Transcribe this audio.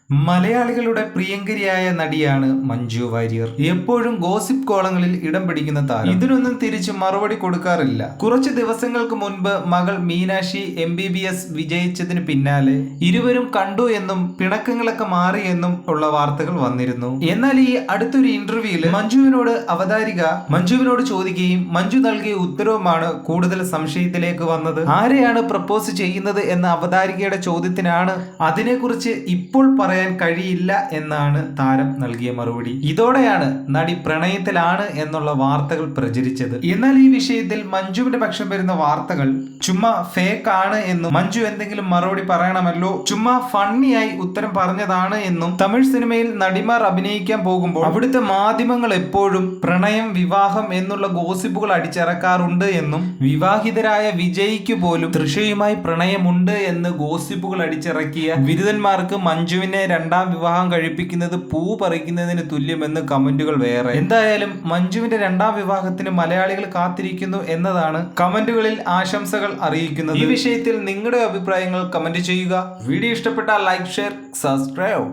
മലയാളികളുടെ പ്രിയങ്കരിയായ നടിയാണ് മഞ്ജു വാര്യർ. എപ്പോഴും ഗോസിപ്പ് കോളങ്ങളിൽ ഇടം പിടിക്കുന്ന താരം. ഇതിനൊന്നും തിരിച്ച് മറുപടി കൊടുക്കാറില്ല. കുറച്ച് ദിവസങ്ങൾക്ക് മുൻപ് മകൾ മീനാക്ഷി MBBS വിജയിച്ചതിന് പിന്നാലെ ഇരുവരും കണ്ടു എന്നും പിണക്കങ്ങളൊക്കെ മാറി എന്നും ഉള്ള വാർത്തകൾ വന്നിരുന്നു. എന്നാൽ ഈ അടുത്തൊരു ഇന്റർവ്യൂവിൽ മഞ്ജുവിനോട് ചോദിക്കുകയും മഞ്ജു നൽകിയ ഉത്തരവുമാണ് കൂടുതൽ സംശയത്തിലേക്ക് വന്നത്. ആരെയാണ് പ്രപ്പോസ് ചെയ്യുന്നത് എന്ന അവതാരികയുടെ ചോദ്യത്തിനാണ് അതിനെക്കുറിച്ച് ഇപ്പോൾ പറയാൻ കഴിയില്ല എന്നാണ് താരം നൽകിയ മറുപടി. ഇതോടെയാണ് നടി പ്രണയത്തിലാണ് എന്നുള്ള വാർത്തകൾ പ്രചരിച്ചത്. എന്നാൽ ഈ വിഷയത്തിൽ മഞ്ജുവിന്റെ പക്ഷം വരുന്ന വാർത്തകൾ ചുമ്മാ ഫേക്ക് ആണ് എന്നും മഞ്ജു എന്തെങ്കിലും മറുപടി പറയണമല്ലോ, ചുമ്മാ ഫണ്ണിയായി ഉത്തരം പറഞ്ഞതാണ് എന്നും തമിഴ് സിനിമയിൽ നടിമാർ അഭിനയിക്കാൻ പോകുമ്പോൾ അവിടുത്തെ മാധ്യമങ്ങൾ എപ്പോഴും പ്രണയം വിവാഹം എന്നുള്ള ഗോസിപ്പുകൾ അടിച്ചിറക്കാറുണ്ട് എന്നും വിവാഹിതരായ വിജയ്ക്ക് പോലും തൃഷയുമായി പ്രണയമുണ്ട് എന്ന് ഗോസിപ്പുകൾ അടിച്ചിറക്കിയ ബിരുദന്മാർക്ക് മഞ്ജുവിനെ രണ്ടാം വിവാഹം കഴിപ്പിക്കുന്നത് പൂ പറിക്കുന്നതിന് തുല്യമെന്ന് കമന്റുകൾ വേറെ. എന്തായാലും മഞ്ജുവിന്റെ രണ്ടാം വിവാഹത്തിന് മലയാളികൾ കാത്തിരിക്കുന്നു എന്നതാണ് കമന്റുകളിൽ ആശംസകൾ അറിയിക്കുന്നത്. ഈ വിഷയത്തിൽ നിങ്ങളുടെ അഭിപ്രായങ്ങൾ കമന്റ് ചെയ്യുക. വീഡിയോ ഇഷ്ടപ്പെട്ടാൽ ലൈക്ക്, ഷെയർ, സബ്സ്ക്രൈബ്.